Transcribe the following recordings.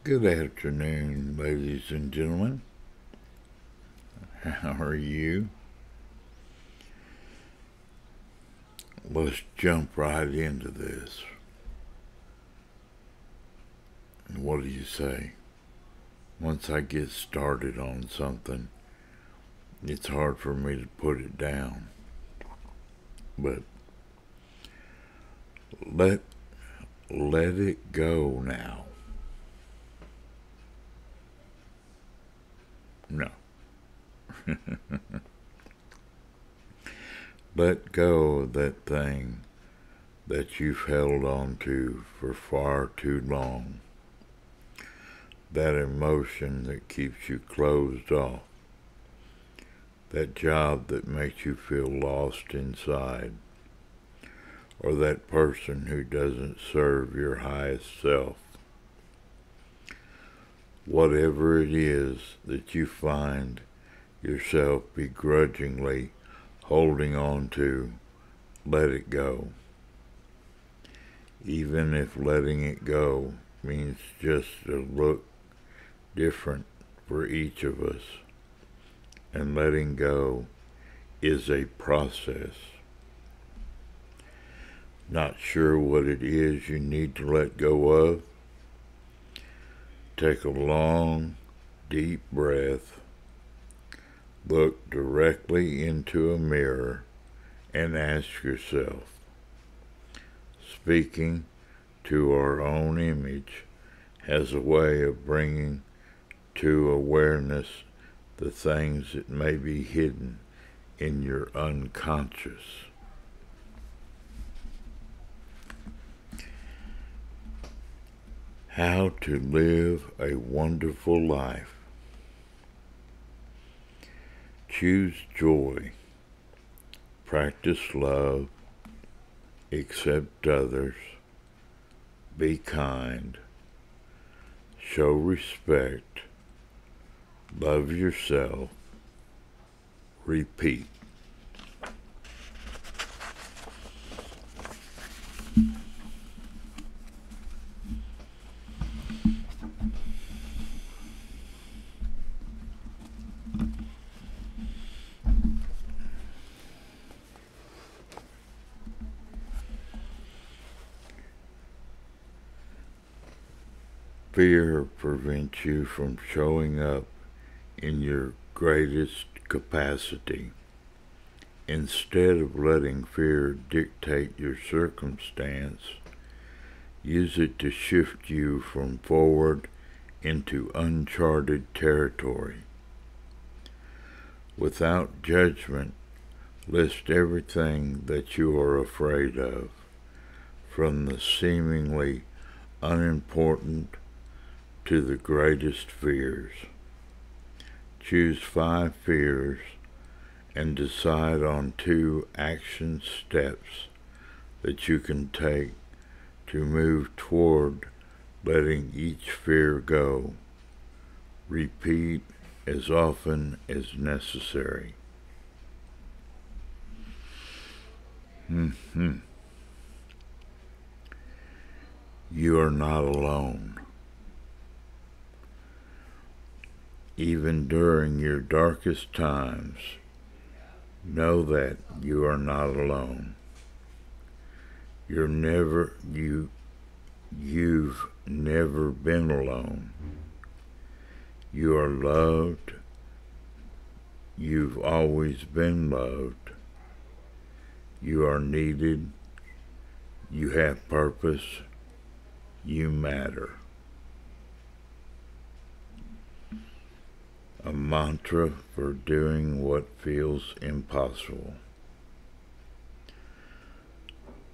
Good afternoon, ladies and gentlemen. How are you? Let's jump right into this. What do you say? Once I get started on something, it's hard for me to put it down. But let it go now. No. Let go of that thing that you've held on to for far too long. That emotion that keeps you closed off. That job that makes you feel lost inside. Or that person who doesn't serve your highest self. Whatever it is that you find yourself begrudgingly holding on to, let it go. Even if letting it go means just to look different for each of us. And letting go is a process. Not sure what it is you need to let go of? Take a long, deep breath. Look directly into a mirror and ask yourself, speaking to our own image has a way of bringing to awareness the things that may be hidden in your unconscious. How to live a wonderful life. Choose joy. Practice love. Accept others. Be kind. Show respect. Love yourself. Repeat. Fear prevents you from showing up in your greatest capacity. Instead of letting fear dictate your circumstance, use it to shift you from forward into uncharted territory. Without judgment, list everything that you are afraid of, from the seemingly unimportant to the greatest fears. Choose 5 fears and decide on 2 action steps that you can take to move toward letting each fear go. Repeat as often as necessary. You are not alone. Even during your darkest times, know that you are not alone. You've never been alone. You are loved. You've always been loved. You are needed. You have purpose. You matter. A mantra for doing what feels impossible.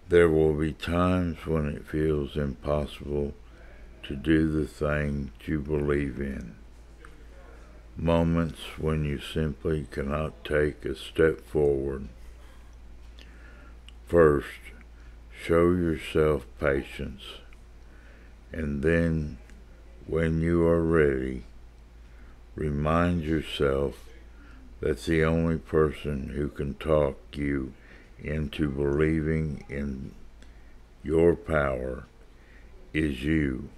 There will be times when it feels impossible to do the thing you believe in. Moments when you simply cannot take a step forward. First, show yourself patience, and then, when you are ready, remind yourself that the only person who can talk you into believing in your power is you.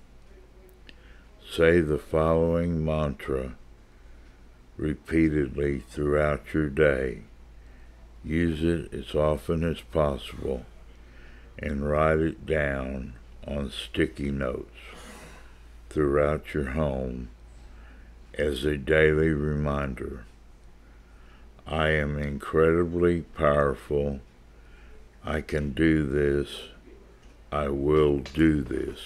Say the following mantra repeatedly throughout your day. Use it as often as possible and write it down on sticky notes throughout your home as a daily reminder. I am incredibly powerful. I can do this. I will do this.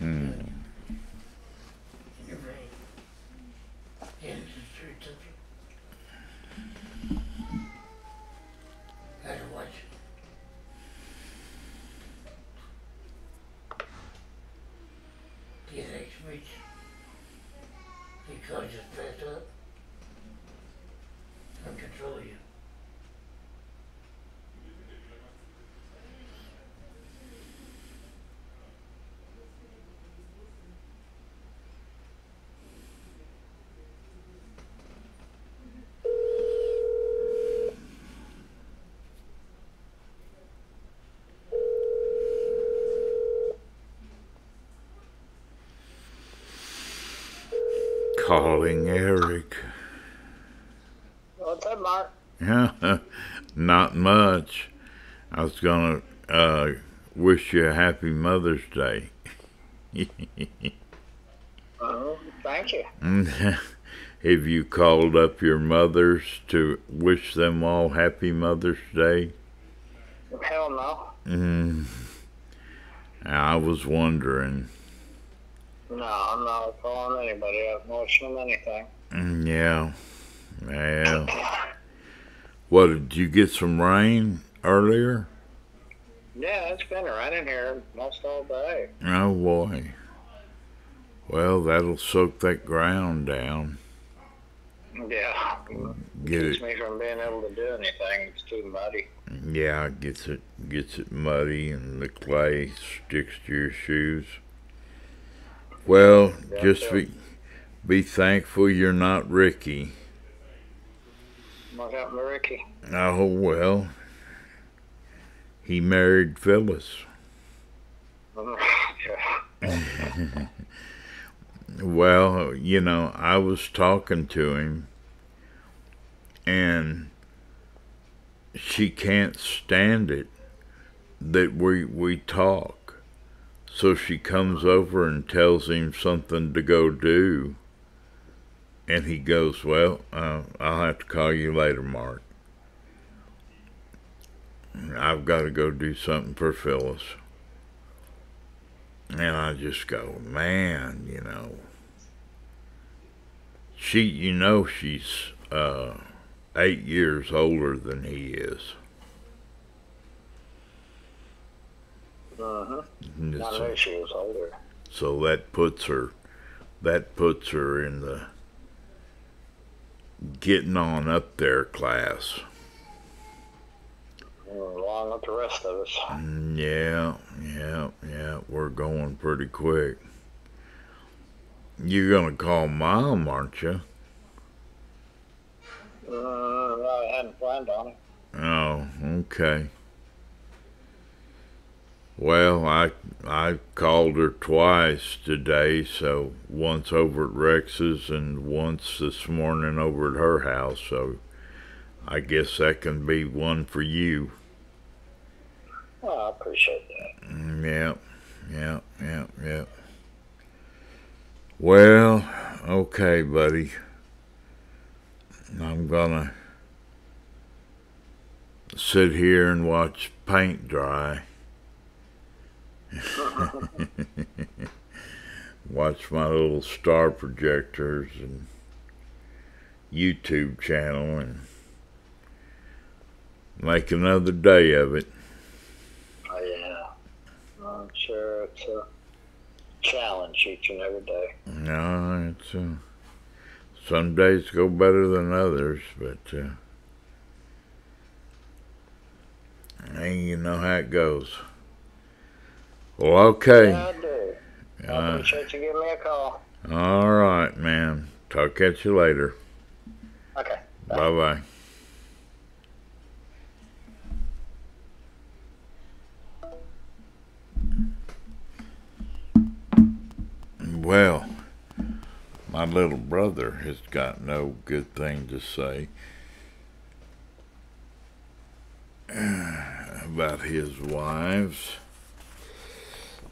You're right. Here's the truth of it. Gotta watch it. Get X-rays because it's fed up and control you. Calling Eric. What's up, Mark? Yeah, not much. I was gonna wish you a happy Mother's Day. Thank you. Have you called up your mothers to wish them all happy Mother's Day? Hell no. I was wondering. No, I'm not calling anybody up, wishing them anything. Yeah. Well, what, did you get some rain earlier? Yeah, it's been raining here most all day. Oh boy. Well, that'll soak that ground down. Yeah. Get Keeps it. me from being able to do anything. It's too muddy. Yeah, gets it muddy and the clay sticks to your shoes. Well, Yeah, just sure. be thankful you're not Ricky. What happened to Ricky? Oh well, he married Phyllis. Yeah. Well, I was talking to him, and she can't stand it that we talk. So she comes over and tells him something to go do. And he goes, well, I'll have to call you later, Mark. I've got to go do something for Phyllis. And I just go, man, she's 8 years older than he is. I knew she was older. So that puts her in the getting on up there class. Along with the rest of us. Yeah, we're going pretty quick. You're gonna call Mom, aren't you? I hadn't planned on it. Oh, okay. Well, I called her twice today, so once over at Rex's and once this morning over at her house, so I guess that can be one for you. Well, I appreciate that. Yeah. Well, okay, buddy. I'm gonna sit here and watch paint dry. Watch my little star projectors and YouTube channel and make another day of it. Oh, yeah. I'm sure it's a challenge each and every day. No, it's some days go better than others, but you know how it goes. Well, okay. Yeah, I do. I appreciate you giving me a call. All right, man. Talk at you later. Okay. Bye-bye. Well, my little brother has got no good thing to say about his wives,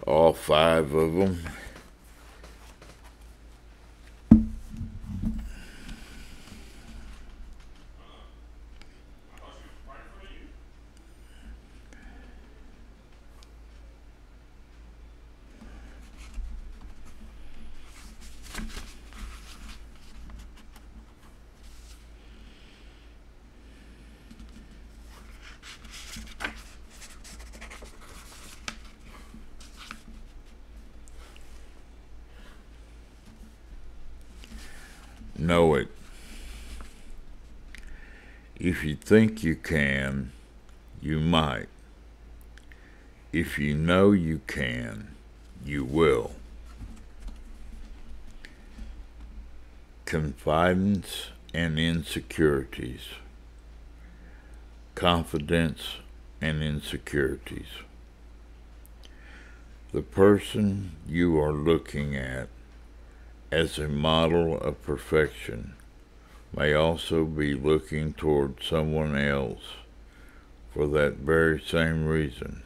all 5 of them. Know it. If you think you can, you might. If you know you can, you will. Confidence and insecurities. Confidence and insecurities. The person you are looking at as a model of perfection may also be looking toward someone else for that very same reason.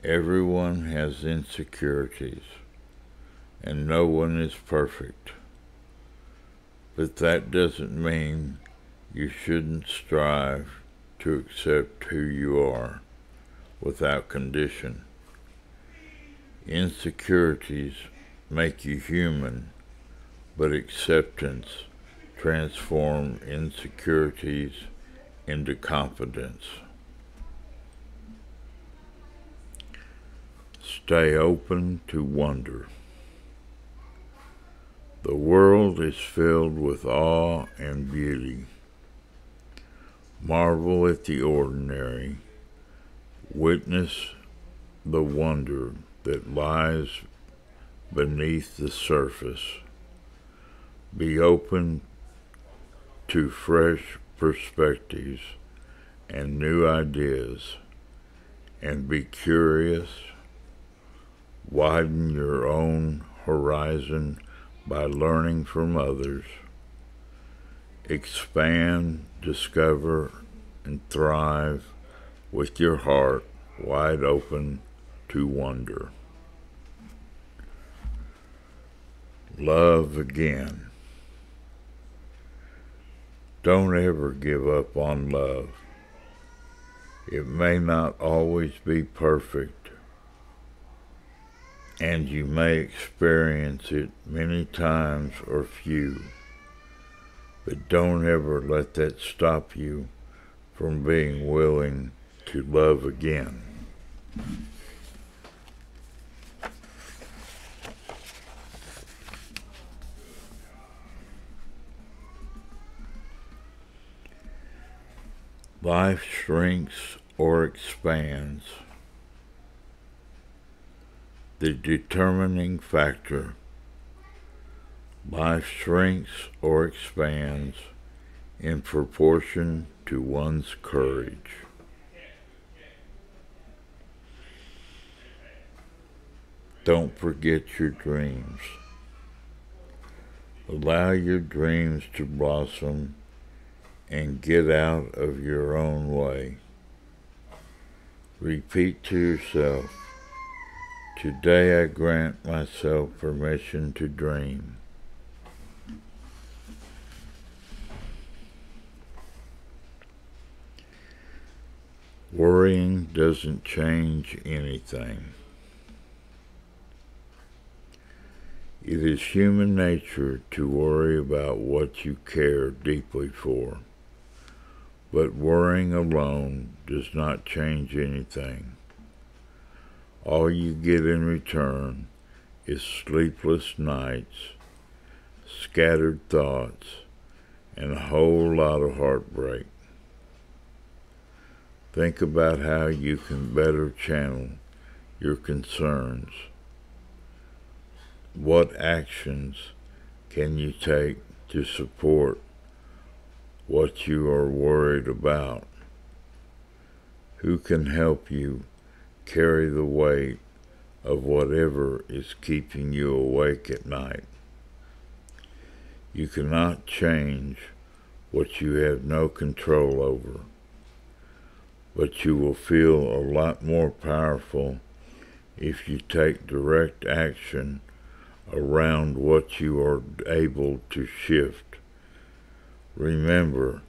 Everyone has insecurities, and no one is perfect. But that doesn't mean you shouldn't strive to accept who you are without condition. Insecurities make you human, but acceptance transforms insecurities into confidence. Stay open to wonder. The world is filled with awe and beauty. Marvel at the ordinary. Witness the wonder that lies beneath the surface. Be open to fresh perspectives and new ideas, and be curious. Widen your own horizon by learning from others. Expand, discover, and thrive with your heart wide open to wonder. Love again. Don't ever give up on love. It may not always be perfect, and you may experience it many times or few, but don't ever let that stop you from being willing to love again. Life shrinks or expands. The determining factor. Life shrinks or expands in proportion to one's courage. Don't forget your dreams. Allow your dreams to blossom and get out of your own way. Repeat to yourself, today I grant myself permission to dream. Worrying doesn't change anything. It is human nature to worry about what you care deeply for. But worrying alone does not change anything. All you get in return is sleepless nights, scattered thoughts, and a whole lot of heartbreak. Think about how you can better channel your concerns. What actions can you take to support what you are worried about? Who can help you carry the weight of whatever is keeping you awake at night. You cannot change what you have no control over, but you will feel a lot more powerful if you take direct action around what you are able to shift. Remember,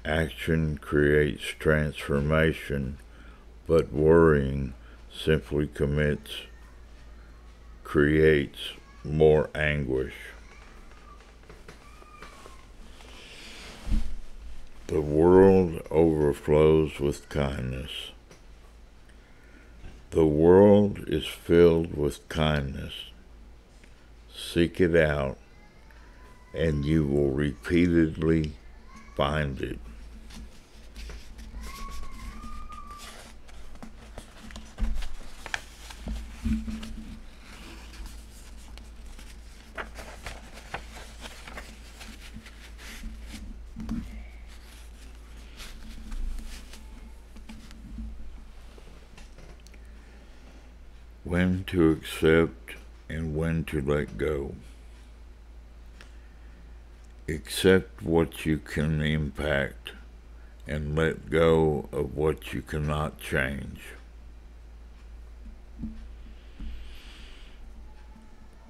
action creates transformation, but worrying simply creates more anguish. The world overflows with kindness. The world is filled with kindness. Seek it out, and you will repeatedly find it. When to accept and when to let go. Accept what you can impact and let go of what you cannot change.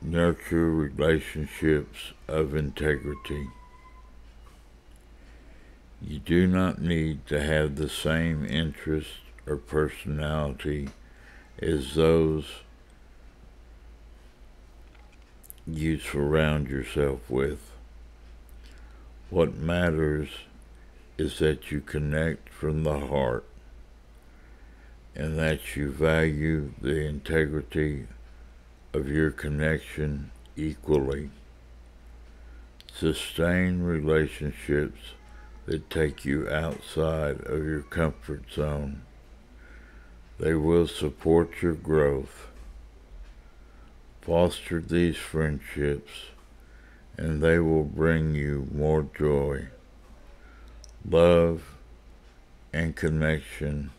Nurture relationships of integrity. You do not need to have the same interests or personality as those you surround yourself with. What matters is that you connect from the heart and that you value the integrity of your connection equally. Sustain relationships that take you outside of your comfort zone. They will support your growth. Foster these friendships, and they will bring you more joy, love, and connection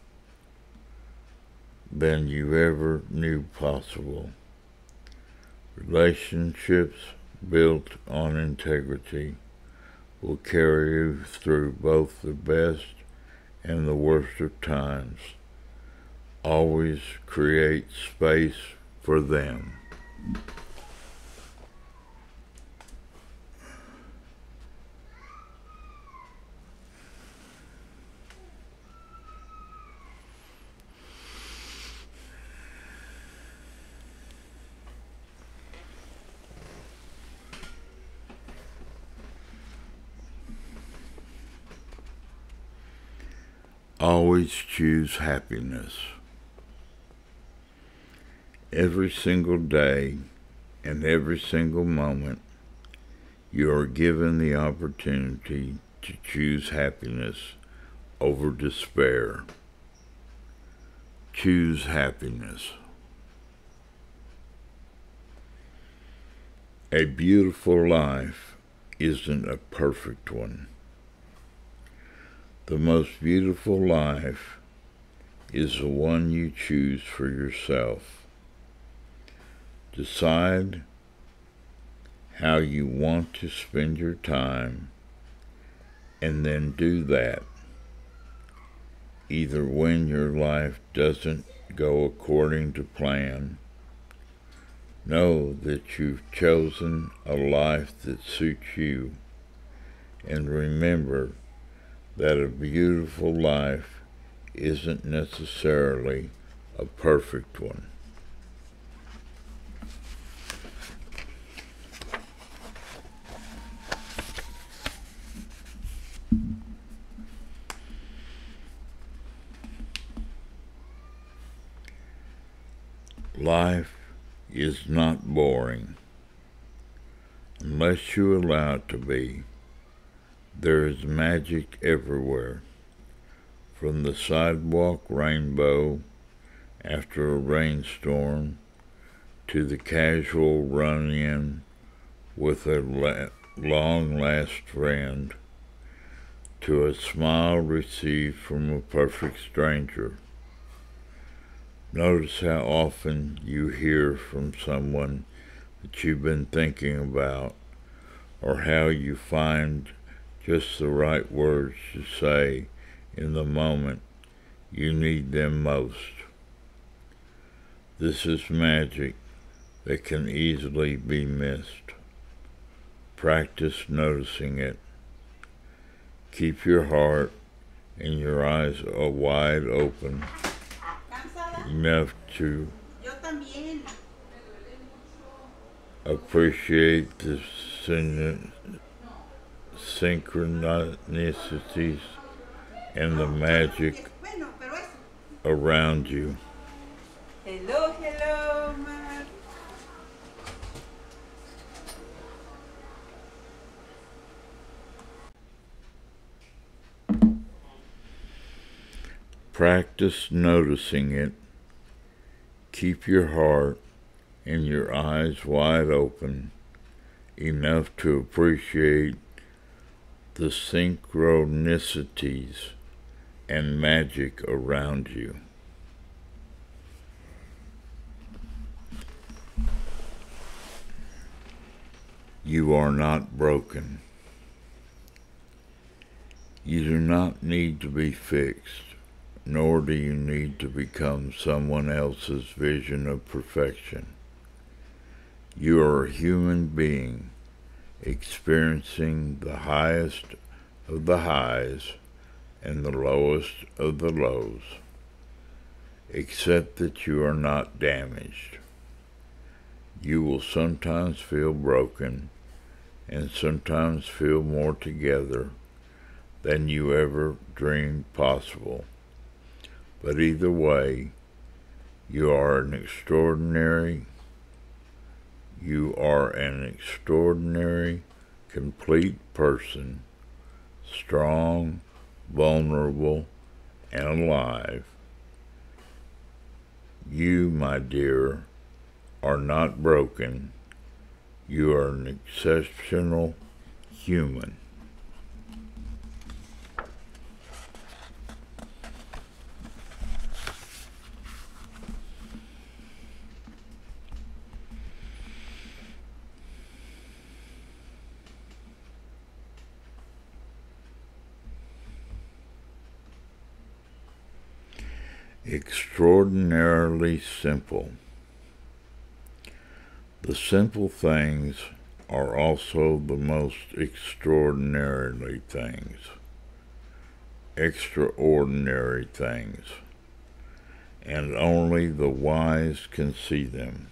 than you ever knew possible. Relationships built on integrity will carry you through both the best and the worst of times. Always create space for them. Always choose happiness. Every single day and every single moment, you are given the opportunity to choose happiness over despair. Choose happiness. A beautiful life isn't a perfect one. The most beautiful life is the one you choose for yourself. Decide how you want to spend your time, and then do that. Either when your life doesn't go according to plan, know that you've chosen a life that suits you, and remember that a beautiful life isn't necessarily a perfect one. Life is not boring unless you allow it to be. There is magic everywhere, from the sidewalk rainbow after a rainstorm to the casual run-in with a long-lost friend to a smile received from a perfect stranger. Notice how often you hear from someone that you've been thinking about, or how you find just the right words to say in the moment you need them most. This is magic that can easily be missed. Practice noticing it. Keep your heart and your eyes wide open enough to appreciate the synchronicities and the magic around you. Hello, hello, Mar. Practice noticing it. Keep your heart and your eyes wide open enough to appreciate the synchronicities and magic around you. You are not broken. You do not need to be fixed, nor do you need to become someone else's vision of perfection. You are a human being experiencing the highest of the highs and the lowest of the lows. Accept that you are not damaged. You will sometimes feel broken and sometimes feel more together than you ever dreamed possible. But either way, you are an extraordinary, complete person, strong, vulnerable, and alive. You, my dear, are not broken. You are an exceptional human. Extraordinarily simple. The simple things are also the most extraordinary things. Extraordinary things. And only the wise can see them.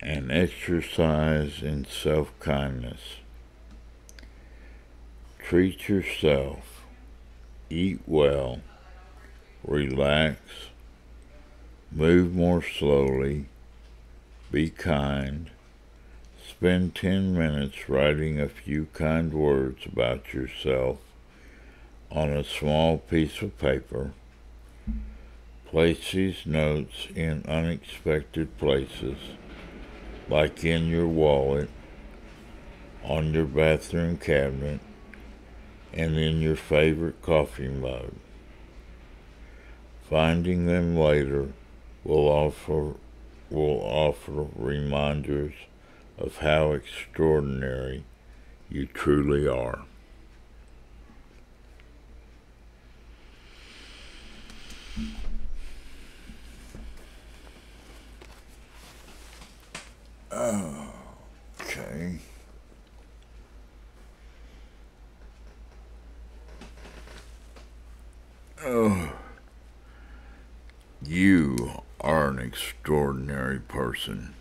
An exercise in self-kindness. Treat yourself, eat well, relax, move more slowly, be kind, spend 10 minutes writing a few kind words about yourself on a small piece of paper. Place these notes in unexpected places, like in your wallet, on your bathroom cabinet, and in your favorite coffee mug. Finding them later will offer reminders of how extraordinary you truly are. Okay. You are an extraordinary person.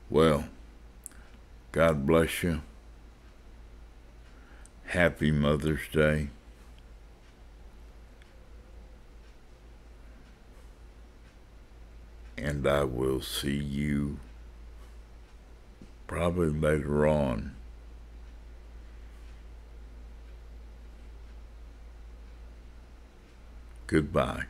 Well, God bless you. Happy Mother's Day. And I will see you probably later on. Goodbye.